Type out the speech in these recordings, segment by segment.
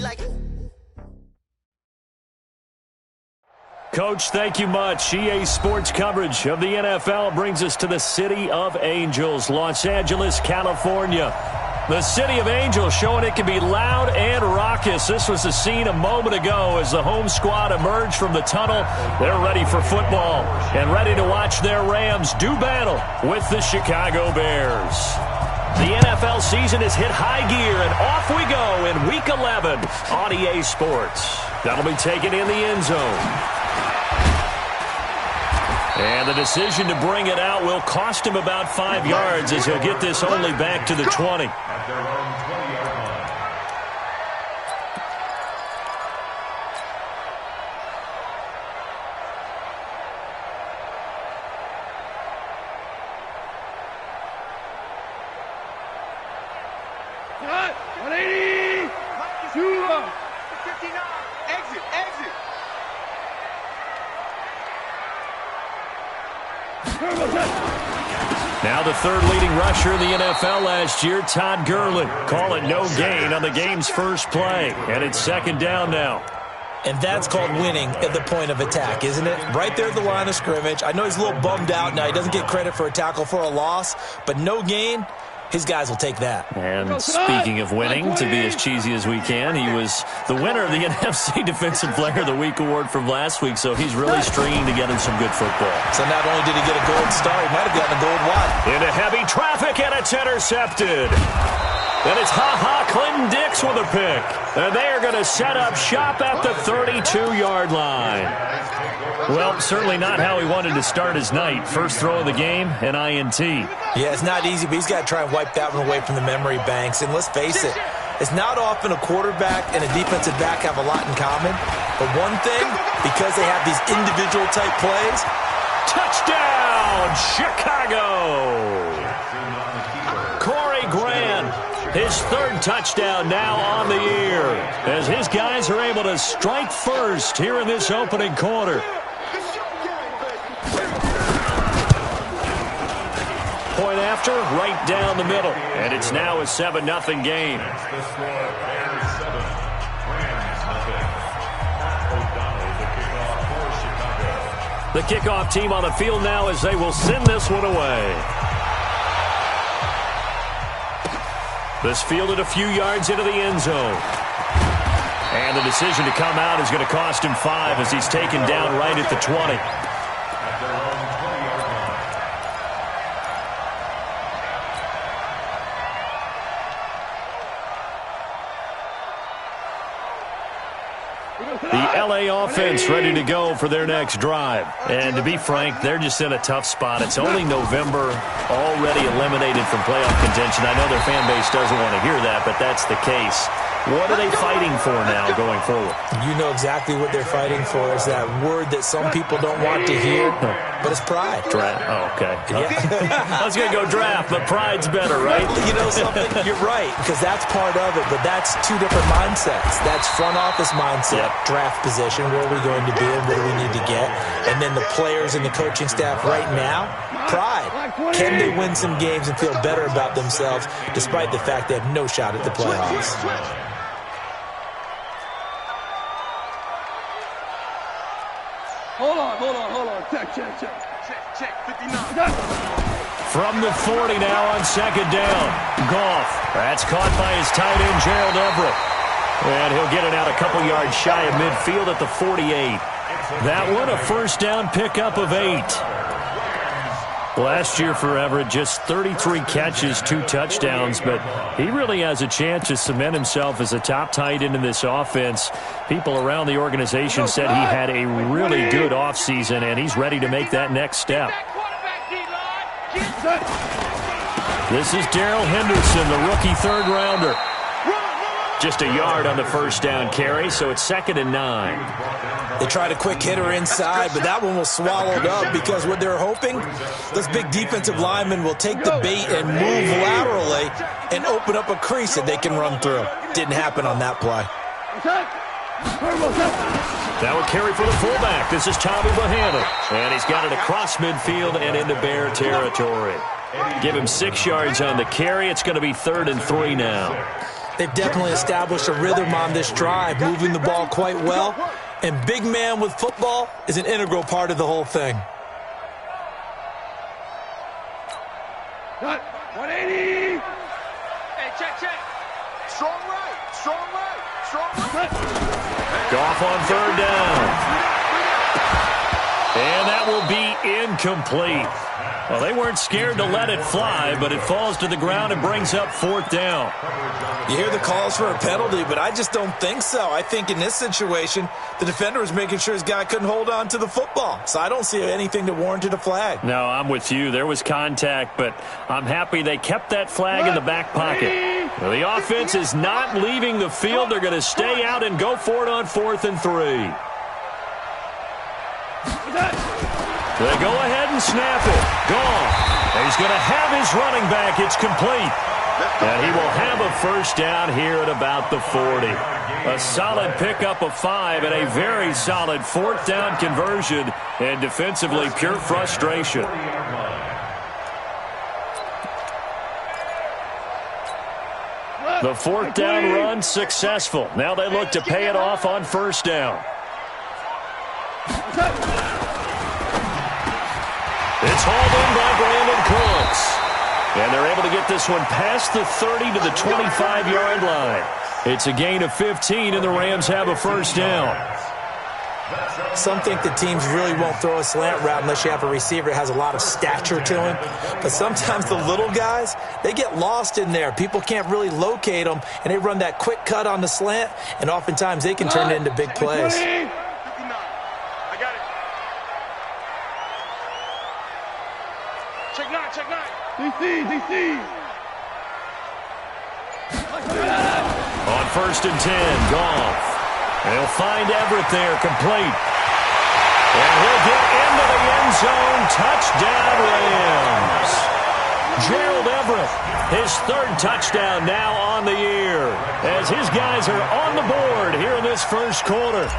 like... Coach, thank you much. EA Sports coverage of the NFL brings us to the City of Angels, Los Angeles, California. The City of Angels showing it can be loud and raucous. This was the scene a moment ago as the home squad emerged from the tunnel. They're ready for football and ready to watch their Rams do battle with the Chicago Bears. The NFL season has hit high gear, and off we go in Week 11 on EA Sports. That'll be taken in the end zone. And the decision to bring it out will cost him about 5 yards as he'll get this only back to the 20. At their own 20-yard line. Cut! 180! 2 59. Exit, exit. Now the third leading rusher in the NFL last year, Todd Gurley. Call it no gain on the game's first play. And it's second down now. And that's called winning at the point of attack, isn't it? Right there at the line of scrimmage. I know he's a little bummed out now. He doesn't get credit for a tackle for a loss. But no gain, his guys will take that. And speaking of winning, to be as cheesy as we can, he was the winner of the NFC Defensive Player of the Week award from last week, so he's really stringing together some good football. So not only did he get a gold star, he might have gotten a gold watch. Into heavy traffic, and it's intercepted. And it's Clinton Dix with a pick. And they are going to set up shop at the 32-yard line. Well, certainly not how he wanted to start his night. First throw of the game, an INT. Yeah, it's not easy, but he's got to try and wipe that one away from the memory banks. And let's face it, it's not often a quarterback and a defensive back have a lot in common. But one thing, because they have these individual type plays, touchdown, Chicago! Corey Grant, his third touchdown now on the year, as his guys are able to strike first here in this opening quarter. Point after, right down the middle. And it's now a 7-0 game. The kickoff team on the field now as they will send this one away. This fielded a few yards into the end zone. And the decision to come out is going to cost him 5 as he's taken down right at the 20. The LA offense ready to go for their next drive. And to be frank, they're just in a tough spot. It's only November, already eliminated from playoff contention. I know their fan base doesn't want to hear that, but that's the case. What are they fighting for now going forward? You know exactly what they're fighting for. Is that word that some people don't want to hear, but it's pride. Draft. Oh, okay. Yeah. I was going to go draft, but pride's better, right? You know something? You're right, because that's part of it, but that's two different mindsets. That's front office mindset, draft position, where are we going to be and what do we need to get? And then the players and the coaching staff right now, pride. Can they win some games and feel better about themselves despite the fact they have no shot at the playoffs? Hold on. Check. 59. From the 40 now on second down. Goff. That's caught by his tight end, Gerald Everett. And he'll get it out a couple yards shy of midfield at the 48. That one a first down pickup of 8. Last year for Everett, just 33 catches, 2 touchdowns, but he really has a chance to cement himself as a top tight end in this offense. People around the organization said he had a really good offseason, and he's ready to make that next step. This is Darrell Henderson, the rookie third-rounder. Just a yard on the first down carry, so it's 2nd and 9. They tried a quick hitter inside, but that one was swallowed up because what they're hoping, those big defensive linemen will take the bait and move laterally and open up a crease that they can run through. Didn't happen on that play. That would carry for the fullback. This is Tommy Bohanna, and he's got it across midfield and into Bear territory. Give him 6 yards on the carry. It's going to be 3rd and 3 now. They've definitely established a rhythm on this drive, moving the ball quite well. And big man with football is an integral part of the whole thing. 180. Hey, check. Strong right. Goff on third down. And that will be incomplete. Well, they weren't scared to let it fly, but it falls to the ground and brings up fourth down. You hear the calls for a penalty, but I just don't think so. I think in this situation, the defender was making sure his guy couldn't hold on to the football. So I don't see anything that warranted a flag. No, I'm with you. There was contact, but I'm happy they kept that flag in the back pocket. Well, the offense is not leaving the field. They're going to stay out and go for it on 4th and 3. They go ahead and snap it. Goff. He's going to have his running back. It's complete. And he will have a first down here at about the 40. A solid pickup of 5 and a very solid 4th down conversion. And defensively, pure frustration. The 4th down run successful. Now they look to pay it off on 1st down. It's hauled in by Brandon Cooks. And they're able to get this one past the 30 to the 25-yard line. It's a gain of 15, and the Rams have a first down. Some think the teams really won't throw a slant route unless you have a receiver that has a lot of stature to him. But sometimes the little guys, they get lost in there. People can't really locate them, and they run that quick cut on the slant, and oftentimes they can turn it into big plays. Check nine. DC. On 1st and 10, Goff. They'll find Everett there, complete. And he'll get into the end zone. Touchdown, Rams. Gerald Everett, his 3rd touchdown now on the year, as his guys are on the board here in this first quarter.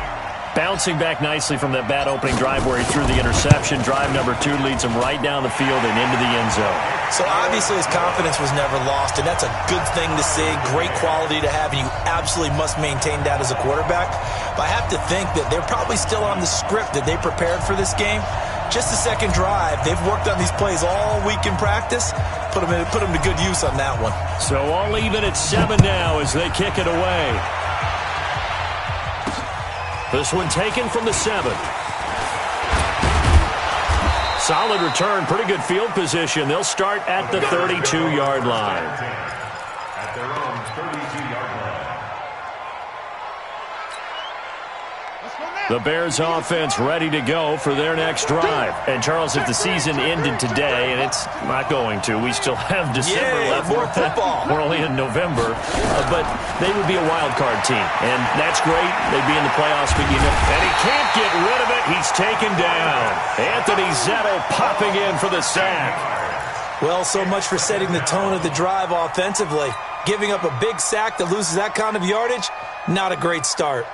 Bouncing back nicely from that bad opening drive where he threw the interception. Drive number 2 leads him right down the field and into the end zone. So obviously his confidence was never lost, and that's a good thing to see, great quality to have, and you absolutely must maintain that as a quarterback. But I have to think that they're probably still on the script that they prepared for this game. Just the second drive, they've worked on these plays all week in practice. Put them to good use on that one. So all even at 7 now as they kick it away. This one taken from the 7. Solid return, pretty good field position. They'll start at the 32-yard line. At their own 32-yard line. The Bears offense ready to go for their next drive. And Charles, if the season ended today, and it's not going to, we still have December left. More football. We're only in November, but they would be a wild card team, and that's great. They'd be in the playoffs, but and he can't get rid of it. He's taken down. Anthony Zettel popping in for the sack. Well, so much for setting the tone of the drive offensively. Giving up a big sack that loses that kind of yardage, not a great start.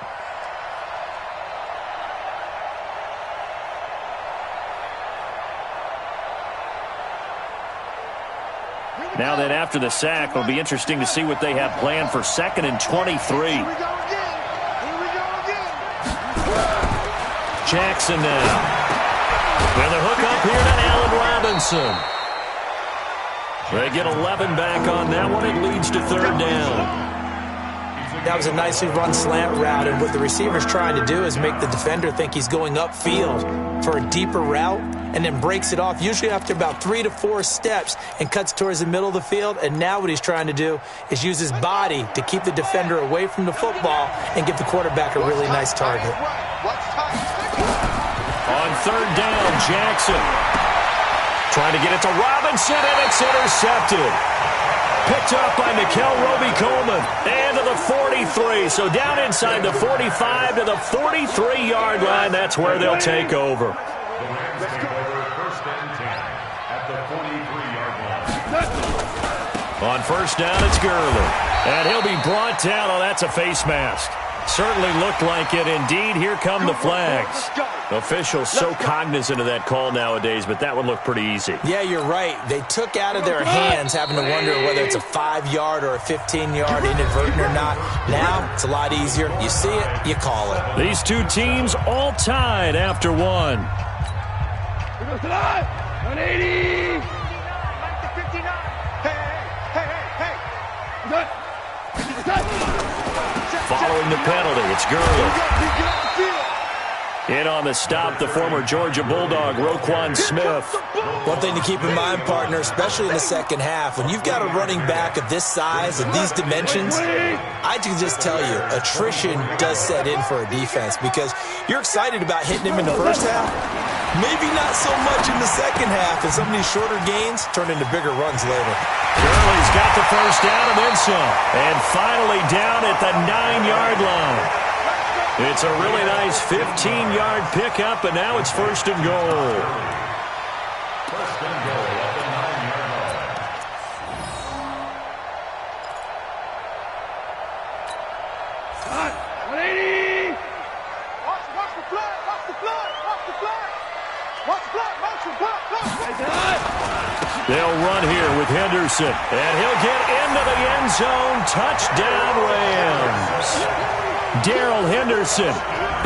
Now then, after the sack, it'll be interesting to see what they have planned for 2nd and 23. Here we go again. Jackson now. With a hook up here to Allen Robinson. They get 11 back on that one. It leads to 3rd down. That was a nicely run slant route, and what the receiver's trying to do is make the defender think he's going upfield for a deeper route, and then breaks it off, usually after about 3 to 4 steps, and cuts towards the middle of the field. And now what he's trying to do is use his body to keep the defender away from the football and give the quarterback a really nice target. On 3rd down, Jackson trying to get it to Robinson, and it's intercepted. Picked up by Nickel Roby-Coleman. And to the 43. So down inside the 45 to the 43-yard line. That's where they'll take over. The Rams take over 1st and 10 at the 43-yard line. On 1st down, it's Gurley. And he'll be brought down. Oh, that's a face mask. Certainly looked like it. Indeed, here come the flags. Officials so cognizant of that call nowadays, but that would look pretty easy. Yeah, you're right. They took out of their hands having to wonder whether it's a 5-yard or a 15-yard inadvertent or not. Now, it's a lot easier. You see it, you call it. These two teams all tied after one. 180. Following the penalty, it's Gurley. In on the stop, the former Georgia Bulldog, Roquan Smith. One thing to keep in mind, partner, especially in the second half, when you've got a running back of this size and these dimensions, I can just tell you, attrition does set in for a defense because you're excited about hitting him in the first half. Maybe not so much in the second half, and some of these shorter gains turn into bigger runs later. Gurley's got the first down and then some. And finally down at the 9-yard line. It's a really nice 15-yard pickup, and now it's first and goal. First and goal at the 9-yard line. Hot. 180. Watch the flag. Watch the flag. Watch the flag. Watch the flag. Watch the flag. They'll run here with Henderson, and he'll get into the end zone. Touchdown, Rams. Darrell Henderson,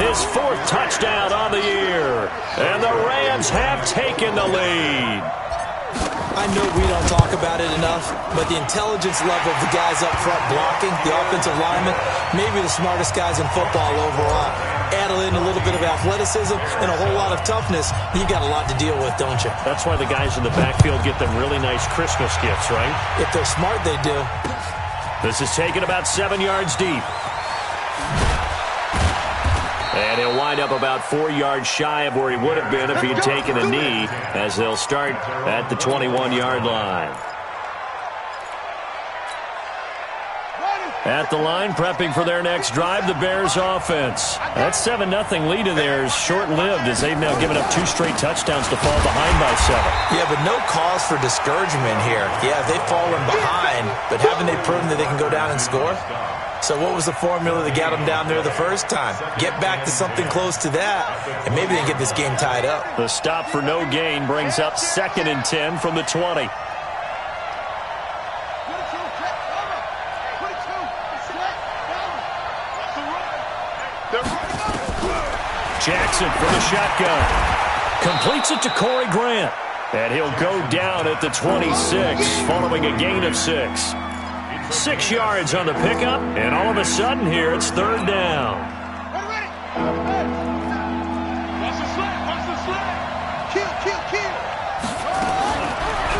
his 4th touchdown on the year. And the Rams have taken the lead. I know we don't talk about it enough, but the intelligence level of the guys up front blocking, the offensive linemen, maybe the smartest guys in football overall. Add in a little bit of athleticism and a whole lot of toughness, you got a lot to deal with, don't you? That's why the guys in the backfield get them really nice Christmas gifts, right? If they're smart, they do. This is taken about 7 yards deep. And he'll wind up about 4 yards shy of where he would have been if he'd taken a knee, as they'll start at the 21-yard line. At the line, prepping for their next drive, the Bears offense. That 7-0 lead of theirs short-lived as they've now given up 2 straight touchdowns to fall behind by 7. Yeah, but no cause for discouragement here. Yeah, they've fallen behind, but haven't they proven that they can go down and score? So what was the formula that got them down there the first time? Get back to something close to that, and maybe they get this game tied up. The stop for no gain brings up 2nd and 10 from the 20. Jackson for the shotgun. Completes it to Corey Grant. And he'll go down at the 26 following a gain of 6. 6 yards on the pickup, and all of a sudden here it's 3rd down.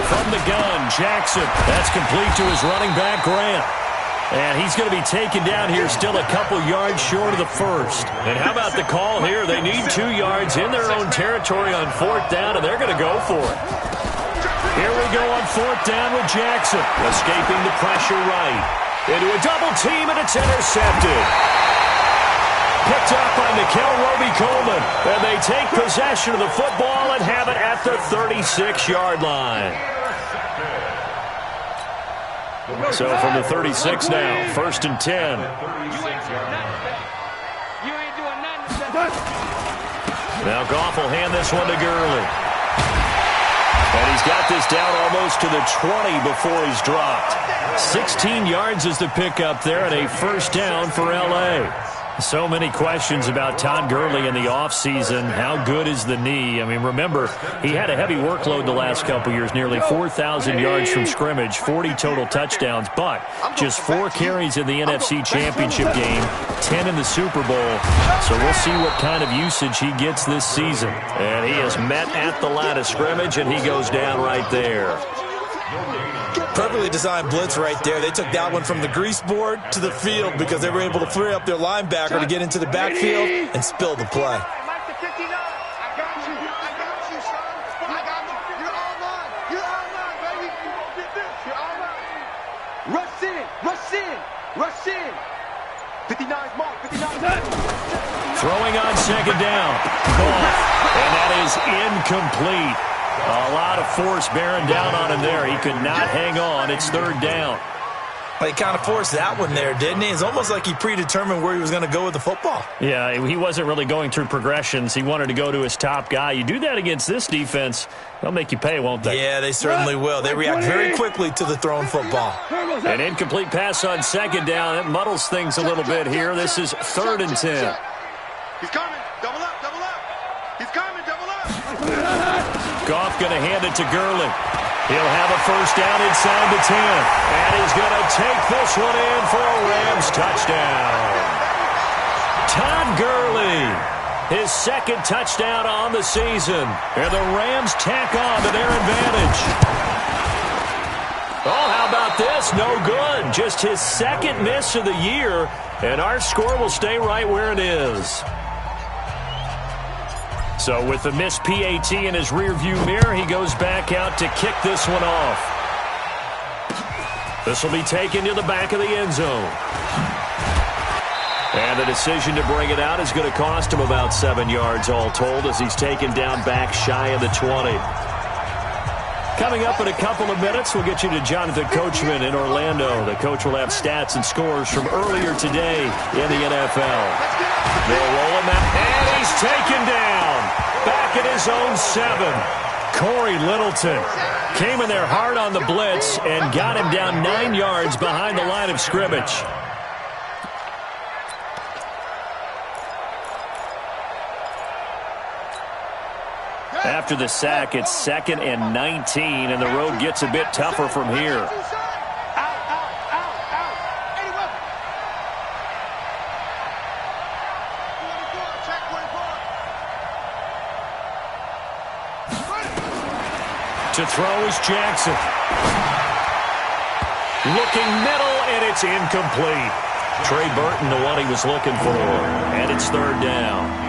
From the gun, Jackson. That's complete to his running back, Grant. And he's going to be taken down here still a couple yards short of the first. And how about the call here? They need 2 yards in their own territory on 4th down, and they're going to go for it. Here we go on 4th down with Jackson. Escaping the pressure right. Into a double team, and it's intercepted. Picked up by Nikel Roby-Coleman. And they take possession of the football and have it at the 36-yard line. So from the 36 now, 1st and 10. Now Goff will hand this one to Gurley. And he's got this down almost to the 20 before he's dropped. 16 yards is the pickup there, and a 1st down for L.A. So many questions about Todd Gurley in the offseason. How good is the knee? I mean, remember, he had a heavy workload the last couple years, nearly 4,000 yards from scrimmage, 40 total touchdowns, but just 4 carries in the NFC Championship game, 10 in the Super Bowl. So we'll see what kind of usage he gets this season. And he is met at the line of scrimmage, and he goes down right there. Perfectly designed blitz right there. They took that one from the grease board to the field because they were able to free up their linebacker to get into the backfield and spill the play. Rush in, rush in, rush in. 59's mark, 59's mark. Throwing on 2nd down. Goff. And that is incomplete. A lot of force bearing down on him there. He could not hang on. It's 3rd down. He kind of forced that one there, didn't he? It's almost like he predetermined where he was going to go with the football. Yeah, he wasn't really going through progressions. He wanted to go to his top guy. You do that against this defense, they'll make you pay, won't they? Yeah, they certainly will. They react very quickly to the thrown football. An incomplete pass on second down. It muddles things a little bit here. This is 3rd and 10. He's coming. Double up, double up. He's coming, double up. Goff going to hand it to Gurley. He'll have a first down inside the 10. And he's going to take this one in for a Rams touchdown. Todd Gurley, his 2nd touchdown on the season. And the Rams tack on to their advantage. Oh, how about this? No good. Just his 2nd miss of the year. And our score will stay right where it is. So with the missed PAT in his rearview mirror, he goes back out to kick this one off. This will be taken to the back of the end zone. And the decision to bring it out is going to cost him about 7 yards all told as he's taken down back shy of the 20. Coming up in a couple of minutes, we'll get you to Jonathan Coachman in Orlando. The coach will have stats and scores from earlier today in the NFL. They'll roll him out, and he's taken down. Back at his own 7. Corey Littleton came in there hard on the blitz and got him down 9 yards behind the line of scrimmage. After the sack, it's 2nd and 19, and the road gets a bit tougher from here. To throw is Jackson. Looking middle, and it's incomplete. Trey Burton, the one he was looking for, and it's 3rd down.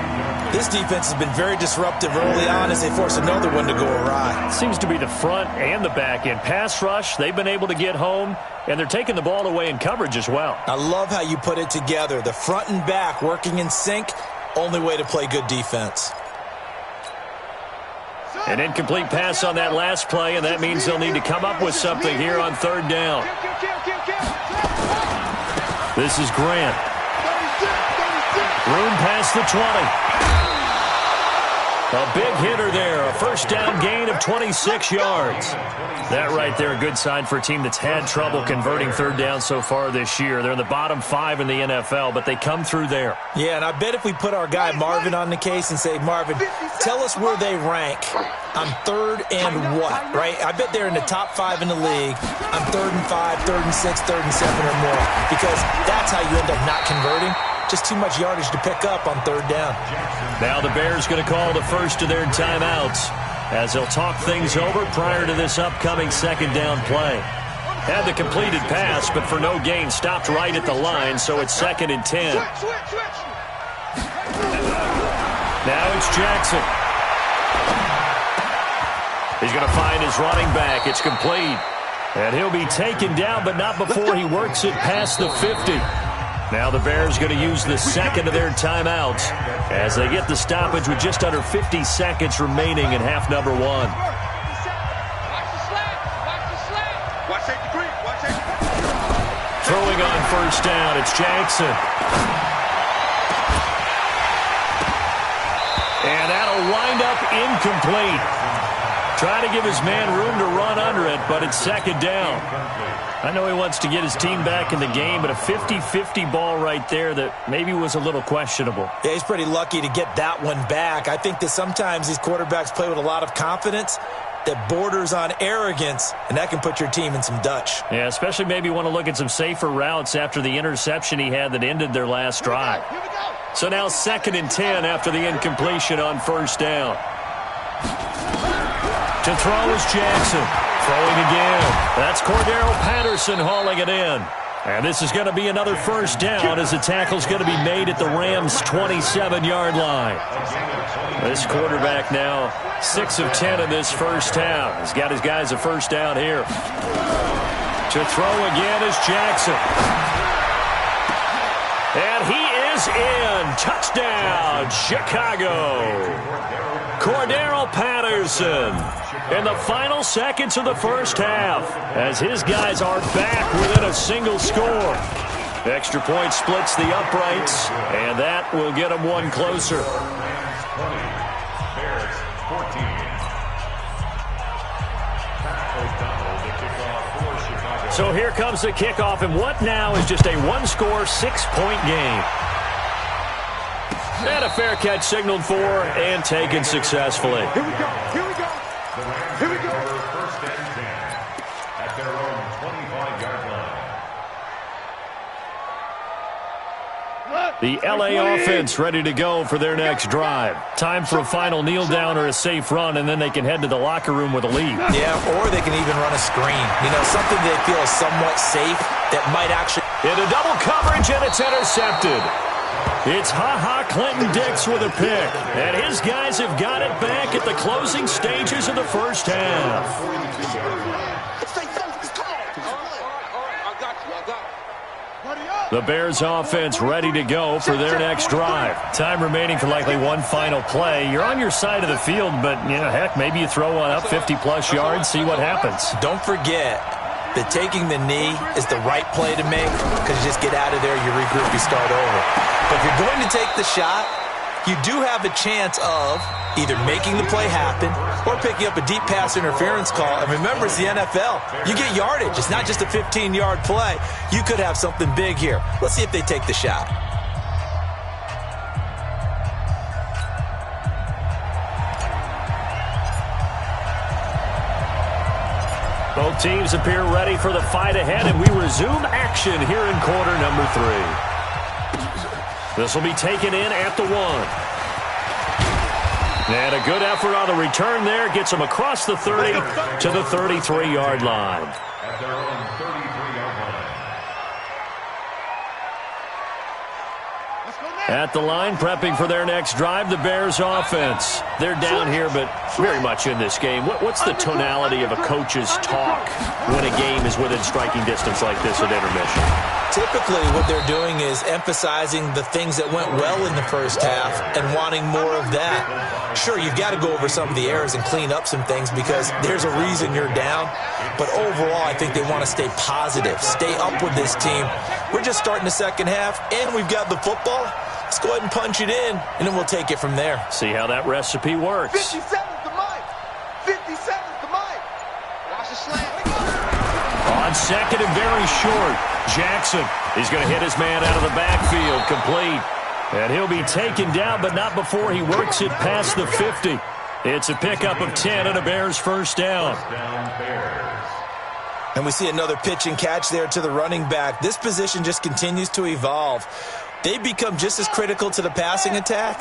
This defense has been very disruptive early on as they force another one to go awry. Seems to be the front and the back end. Pass rush, they've been able to get home, and they're taking the ball away in coverage as well. I love how you put it together. The front and back working in sync, only way to play good defense. An incomplete pass on that last play, and that means they'll need to come up with something here on 3rd down. This is Grant. Room past the 20. A big hitter there. A first down gain of 26 yards. That right there, a good sign for a team that's had trouble converting 3rd down so far this year. They're in the bottom 5 in the NFL, but they come through there. Yeah, and I bet if we put our guy Marvin on the case and say, Marvin, tell us where they rank on 3rd and what, right? I bet they're in the top 5 in the league on 3rd and 5, 3rd and 6, 3rd and 7 or more, because that's how you end up not converting. Just too much yardage to pick up on 3rd down. Now the Bears going to call the first of their timeouts as they'll talk things over prior to this upcoming 2nd down play. Had the completed pass, but for no gain, stopped right at the line, so it's 2nd and 10. Now it's Jackson. He's going to find his running back. It's complete. And he'll be taken down, but not before he works it past the 50. Now the Bears going to use the 2nd of their timeouts as they get the stoppage with just under 50 seconds remaining in half number 1. Watch the safety creep. Throwing on first down, it's Jackson. And that'll wind up incomplete. Trying to give his man room to run under it, but it's 2nd down. I know he wants to get his team back in the game, but a 50-50 ball right there that maybe was a little questionable. Yeah, he's pretty lucky to get that one back. I think that sometimes these quarterbacks play with a lot of confidence that borders on arrogance, and that can put your team in some Dutch. Yeah, especially maybe want to look at some safer routes after the interception he had that ended their last drive. So now 2nd and 10 after the incompletion on first down. To throw is Jackson. Throwing again. That's Cordero Patterson hauling it in. And this is going to be another first down as the tackle's going to be made at the Rams' 27-yard line. This quarterback now 6 of 10 in this first half. He's got his guys a first down here. To throw again is Jackson. And he is is in. Touchdown, Chicago. Cordero Patterson in the final seconds of the first half as his guys are back within a single score. Extra point splits the uprights, and that will get them one closer. Bears 14. So here comes the kickoff, and what now is just a one-score, 6-point game. And a fair catch signaled for and taken successfully. Here we go. Here we go. Here we go. First and 10 at their own 25-yard line. The LA offense ready to go for their next drive. Time for a final kneel down or a safe run, and then they can head to the locker room with a lead. Yeah, or they can even run a screen. You know, something they feel is somewhat safe that might actually... Into double coverage, and it's intercepted. It's Clinton-Dix with a pick, and his guys have got it back at the closing stages of the first half. The Bears offense ready to go for their next drive. Time remaining for likely one final play. You're on your side of the field, but, you know, heck, maybe you throw one up 50-plus yards, see what happens. Don't forget that taking the knee is the right play to make because you just get out of there, you regroup, you start over. But if you're going to take the shot, you do have a chance of either making the play happen or picking up a deep pass interference call. And remember, it's the NFL. You get yardage. It's not just a 15-yard play. You could have something big here. Let's see if they take the shot. Both teams appear ready for the fight ahead, and we resume action here in quarter number 3. This will be taken in at the 1. And a good effort on the return there. Gets them across the 30 to the 33-yard line. At their own 33-yard line. At the line, prepping for their next drive, the Bears offense. They're down here, but very much in this game. What's the tonality of a coach's talk when a game is within striking distance like this at intermission? Typically, what they're doing is emphasizing the things that went well in the first half and wanting more of that. Sure, you've got to go over some of the errors and clean up some things because there's a reason you're down. But overall, I think they want to stay positive, stay up with this team. We're just starting the second half, and we've got the football. Let's go ahead and punch it in, and then we'll take it from there. See how that recipe works. 50 seconds to Mike. 50 seconds to Mike. Watch the slant. On second and very short, Jackson is going to hit his man out of the backfield, complete. And he'll be taken down, but not before he works it past the 50. It's a pickup of 10 and a Bears first down. And we see another pitch and catch there to the running back. This position just continues to evolve. They become just as critical to the passing attack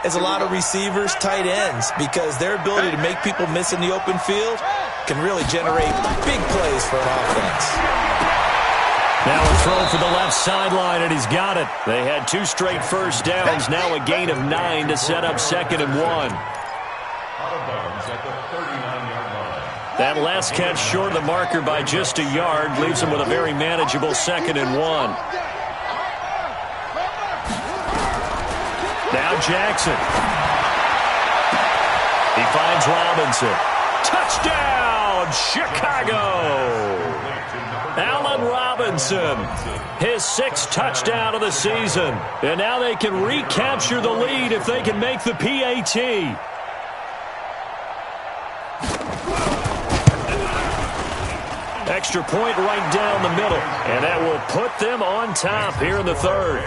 as a lot of receivers, tight ends, because their ability to make people miss in the open field can really generate big plays for an offense. Now a throw for the left sideline, and he's got it. They had 2 straight first downs, now a gain of 9 to set up 2nd and 1. Out of bounds at the 39-yard line. That last catch short of the marker by just a yard leaves him with a very manageable 2nd and 1. Now Jackson. He finds Robinson. Touchdown, Chicago! Allen Robinson, his 6th touchdown of the season. And now they can recapture the lead if they can make the PAT. Extra point right down the middle. And that will put them on top here in the 3rd.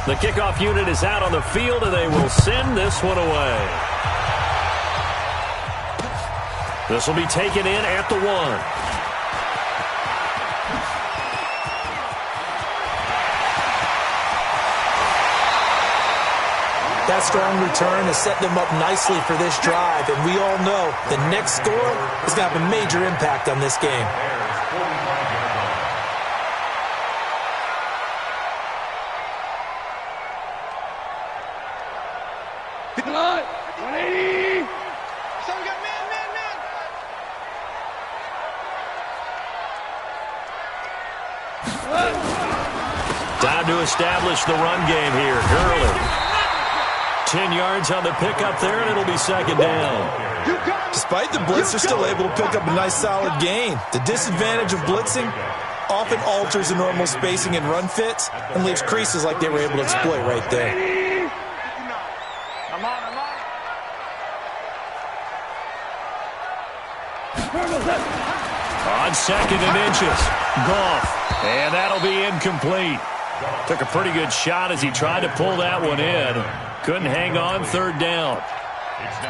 The kickoff unit is out on the field, and they will send this one away. This will be taken in at the 1. That strong return has set them up nicely for this drive, and we all know the next score is going to have a major impact on this game. Get the line. 180. So we got man. Time to establish the run game here. Gurley. 10 yards on the pickup there, and it'll be second down. Despite the blitz, they're still able to pick up a nice solid gain. The disadvantage of blitzing often alters the normal spacing and run fits and leaves creases like they were able to exploit right there. On second and inches, Goff, and that'll be incomplete. Took a pretty good shot as he tried to pull that one in. Couldn't hang on third down.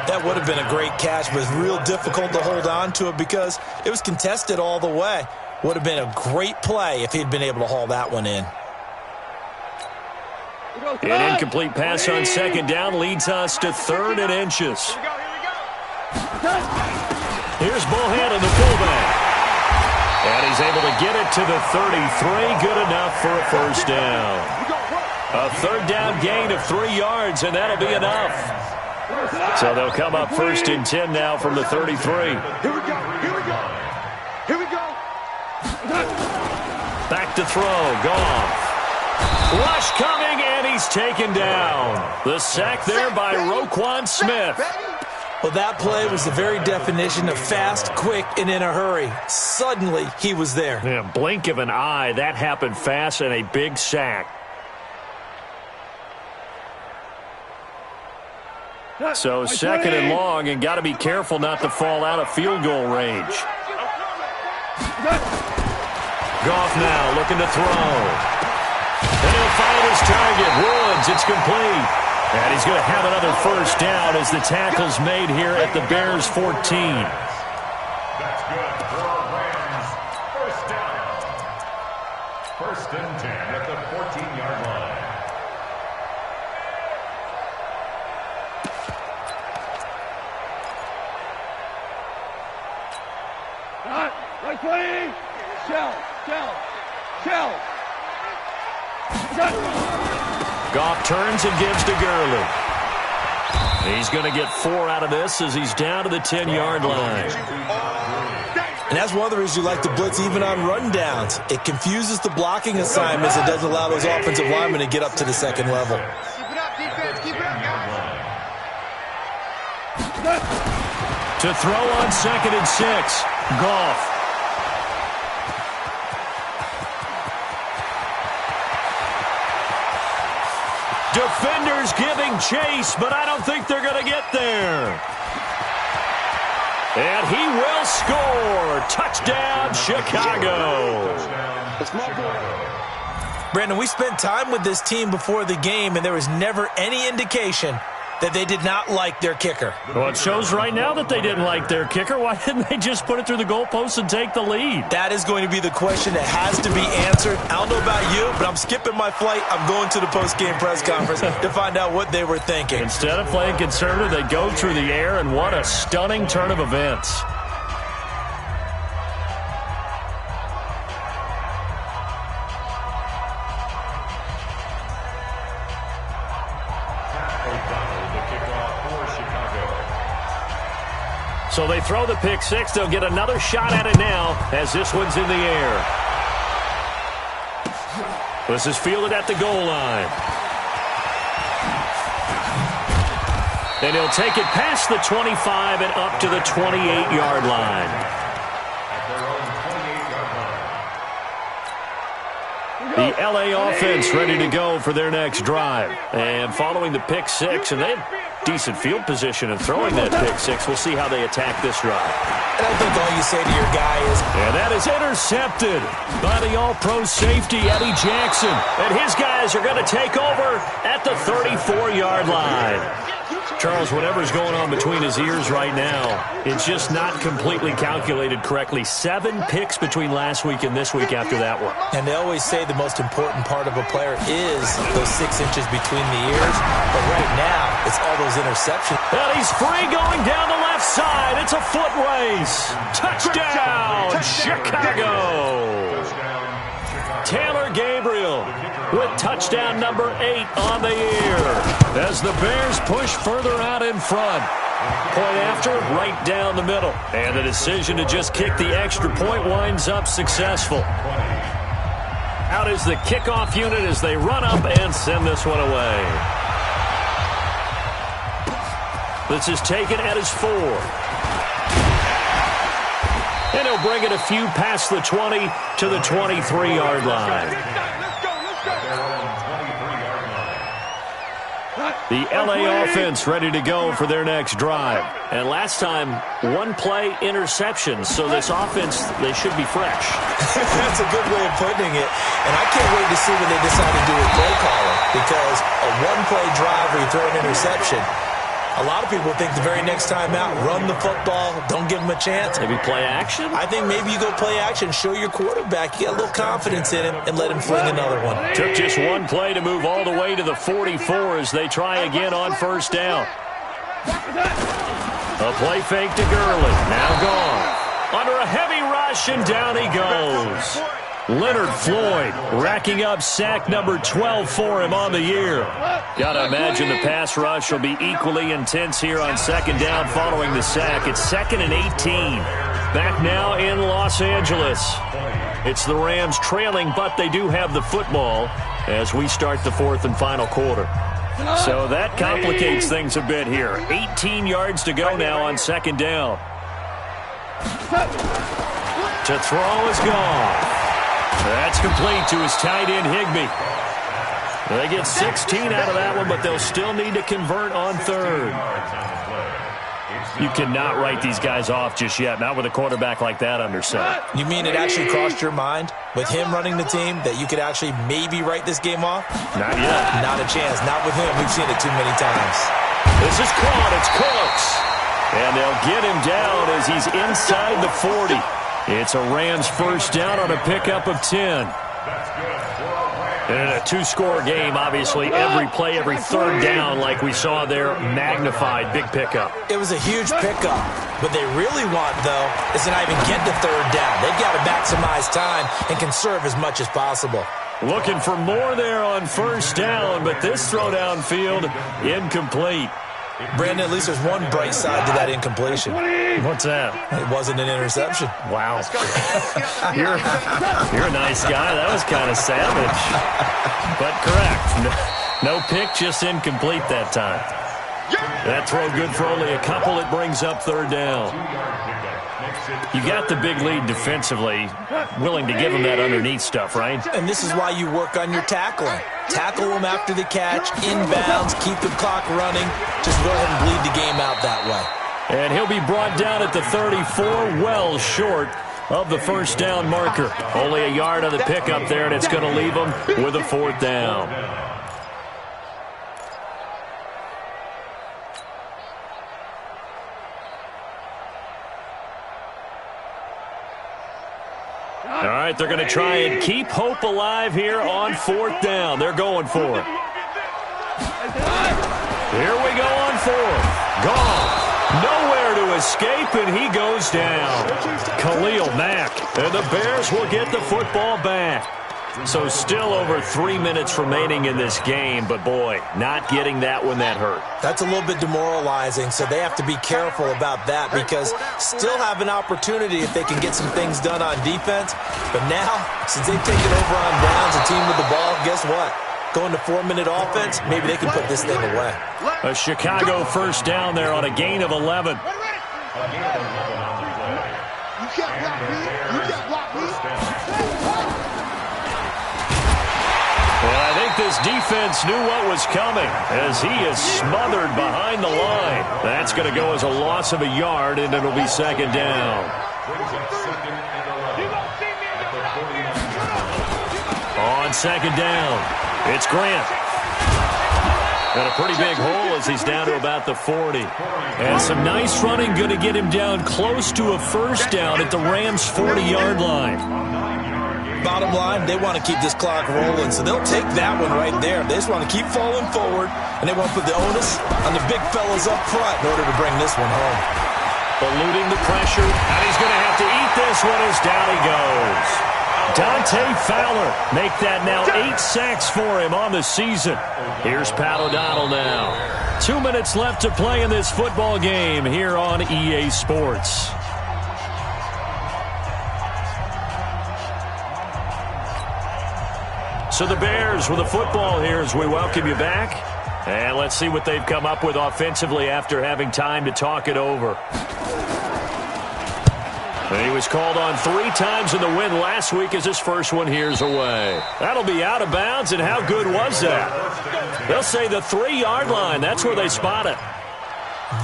That would have been a great catch, but it's real difficult to hold on to it because it was contested all the way. Would have been a great play if he'd been able to haul that one in. An incomplete pass on second down leads us to third and inches. Here's Bohan in the fullback. And he's able to get it to the 33. Good enough for a first down. A third down gain of 3 yards, and that'll be enough. So they'll come up first and 10 now from the 33. Here we go. Here we go. Here we go. Back to throw. Goff. Rush coming, and he's taken down. The sack there by Roquan Smith. Well, that play was the very definition of fast, quick, and in a hurry. Suddenly, he was there. Yeah, blink of an eye. That happened fast and a big sack. So second and long, and got to be careful not to fall out of field goal range. Goff now looking to throw. And he'll find his target. Woods, it's complete. And he's going to have another first down as the tackle's made here at the Bears' 14. That's good for Rams. First down. First and 10 at the 14-yard line. Right play. Shell. Goff turns and gives to Gurley. He's going to get 4 out of this as he's down to the 10-yard line. And that's one of the reasons you like to blitz even on rundowns. It confuses the blocking assignments. It doesn't allow those offensive linemen to get up to the second level. Keep it up, defense. Keep it up, guys. To throw on second and 6, Goff. Defenders giving chase, but I don't think they're going to get there. And he will score. Touchdown, Chicago. Brandon, we spent time with this team before the game, and there was never any indication that they did not like their kicker. Well, it shows right now that they didn't like their kicker. Why didn't they just put it through the goalpost and take the lead? That is going to be the question that has to be answered. I don't know about you, but I'm skipping my flight. I'm going to the post-game press conference to find out what they were thinking. Instead of playing conservative, they go through the air, and what a stunning turn of events. So they throw the pick six. They'll get another shot at it now as this one's in the air. This is fielded at the goal line. And he'll take it past the 25 and up to the 28-yard line. The LA offense ready to go for their next drive. And following the pick six, and they have decent field position and throwing that pick six. We'll see how they attack this drive. And I think all you say to your guy is... And that is intercepted by the all-pro safety, Eddie Jackson. And his guys are going to take over at the 34-yard line. Charles, whatever's going on between his ears right now, it's just not completely calculated correctly. 7 picks between last week and this week after that one. And they always say the most important part of a player is those 6 inches between the ears. But right now, it's all those interceptions. And he's free going down the left side. It's a foot race. Touchdown, Chicago. Taylor Gabriel with touchdown number 8 on the year as the Bears push further out in front. Point after, right down the middle. And the decision to just kick the extra point winds up successful. Out is the kickoff unit as they run up and send this one away. This is taken at his 4. And he'll bring it a few past the 20 to the 23-yard line. The LA offense ready to go for their next drive. And last time, one play interception. So this offense, they should be fresh. That's a good way of putting it. And I can't wait to see what they decide to do with play calling. Because a one-play drive where you throw an interception, a lot of people think the very next time out, run the football, don't give them a chance. Maybe play action? I think maybe you go play action, show your quarterback, you get a little confidence in him, and let him fling another one. Took just one play to move all the way to the 44 as they try again on first down. A play fake to Gurley. Now gone. Under a heavy rush, and down he goes. Leonard Floyd racking up sack number 12 for him on the year. Got to imagine the pass rush will be equally intense here on second down following the sack. It's 2nd and 18. Back now in Los Angeles. It's the Rams trailing, but they do have the football as we start the 4th and final quarter. So that complicates things a bit here. 18 yards to go now on second down. To throw is gone. That's complete to his tight end, Higbee. They get 16 out of that one, but they'll still need to convert on third. You cannot write these guys off just yet, not with a quarterback like that under center. You mean it actually crossed your mind with him running the team that you could actually maybe write this game off? Not yet. Not a chance. Not with him. We've seen it too many times. This is caught. It's close. And they'll get him down as he's inside the 40. It's a Rams first down on a pickup of 10. And in a two-score game, obviously, every play, every third down, like we saw there, magnified, big pickup. It was a huge pickup. What they really want, though, is to not even get to third down. They've got to maximize time and conserve as much as possible. Looking for more there on first down, but this throw downfield, incomplete. Brandon, at least there's one bright side to that incompletion. What's that? It wasn't an interception. Wow. You're a nice guy. That was kind of savage. But correct. No pick, just incomplete that time. That throw good for only a couple. It brings up third down. You got the big lead defensively, willing to give them that underneath stuff, right? And this is why you work on your tackling. Tackle them after the catch, inbounds, keep the clock running. Just go ahead and bleed the game out that way. And he'll be brought down at the 34, well short of the first down marker. Only a yard on the pickup there, and it's going to leave them with a fourth down. All right, they're going to try and keep hope alive here on fourth down. They're going for it. Here we go on fourth. Gone. Nowhere to escape, and he goes down. Khalil Mack. And the Bears will get the football back. So still over 3 minutes remaining in this game, but boy, not getting that one, that hurt. That's a little bit demoralizing, so they have to be careful about that because still have an opportunity if they can get some things done on defense. But now, since they've taken over on downs, a team with the ball, guess what? Going to 4-minute offense, maybe they can put this thing away. A Chicago first down there on a gain of 11. You can't block me. You can't block me. Well, I think this defense knew what was coming as he is smothered behind the line. That's going to go as a loss of a yard, and it'll be second down. On second down, it's Grant. And a pretty big hole as he's down to about the 40. And some nice running, going to get him down close to a first down at the Rams' 40-yard line. Bottom line, they want to keep this clock rolling, so they'll take that one right there. They just want to keep falling forward, and they want to put the onus on the big fellas up front in order to bring this one home. Eluding the pressure, and he's going to have to eat this one as down he goes. Dante Fowler make that now 8 sacks for him on the season. Here's Pat O'Donnell now. 2 minutes left to play in this football game here on EA Sports. So the Bears with the football here as we welcome you back. And let's see what they've come up with offensively after having time to talk it over. And he was called on 3 times in the win last week as his first one here's away. That'll be out of bounds, and how good was that? They'll say the 3-yard line. That's where they spot it.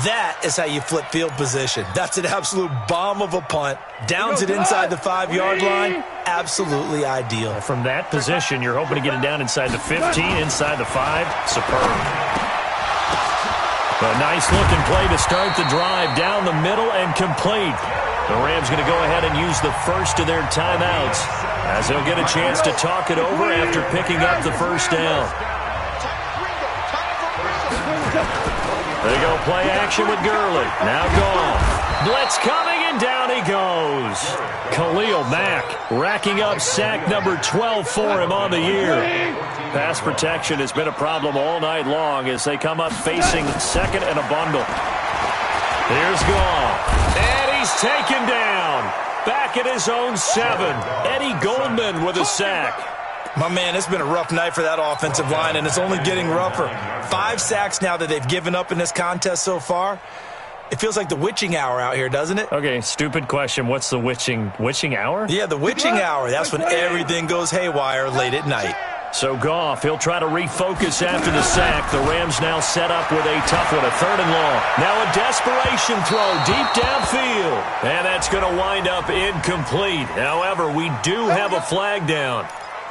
That is how you flip field position. That's an absolute bomb of a punt. Downs it inside the 5-yard line. Absolutely ideal. From that position, you're hoping to get it down inside the 15, inside the 5. Superb. A nice-looking play to start the drive down the middle and complete. The Rams going to go ahead and use the first of their timeouts as they'll get a chance to talk it over after picking up the first down. They go play action with Gurley. Now Goff. Blitz coming, and down he goes. Khalil Mack racking up sack number 12 for him on the year. Pass protection has been a problem all night long as they come up facing second and a bundle. Here's Goff. And he's taken down. Back at his own 7. Eddie Goldman with a sack. My man, it's been a rough night for that offensive line, and it's only getting rougher. 5 sacks now that they've given up in this contest so far. It feels like the witching hour out here, doesn't it? Okay, stupid question. What's the witching hour? Yeah, the witching hour. That's when everything goes haywire late at night. So Goff, he'll try to refocus after the sack. The Rams now set up with a tough one, a 3rd and long. Now a desperation throw deep downfield. And that's going to wind up incomplete. However, we do have a flag down.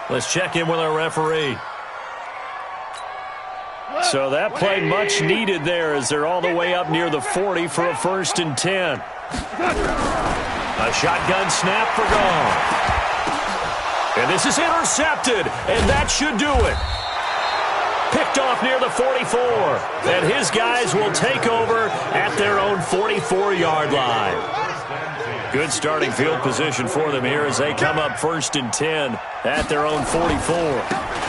Let's check in with our referee. So that play much needed there as they're all the way up near the 40 for a 1st and 10. A shotgun snap for Goff. And this is intercepted, and that should do it. Picked off near the 44, and his guys will take over at their own 44-yard line. Good starting field position for them here as they come up 1st and 10 at their own 44.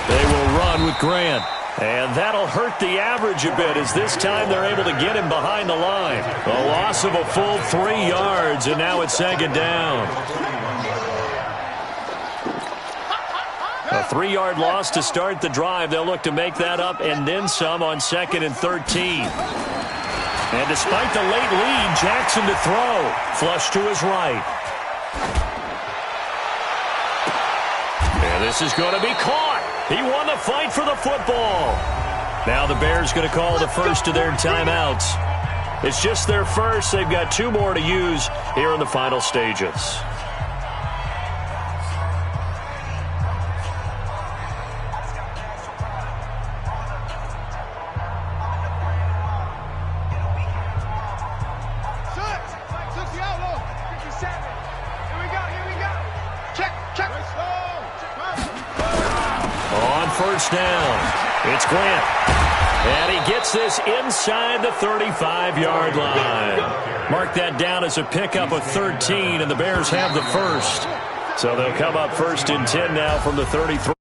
They will run with Grant, and that'll hurt the average a bit as this time they're able to get him behind the line. A loss of a full 3 yards, and now it's 2nd down. A 3-yard loss to start the drive. They'll look to make that up and then some on 2nd and 13. And despite the late lead, Jackson to throw. Flush to his right. And this is going to be caught. He won the fight for the football. Now the Bears going to call the first of their timeouts. It's just their first. They've got 2 more to use here in the final stages. Down. It's Grant. And he gets this inside the 35-yard line. Mark that down as a pickup of 13, and the Bears have the first. So they'll come up 1st and 10 now from the 33.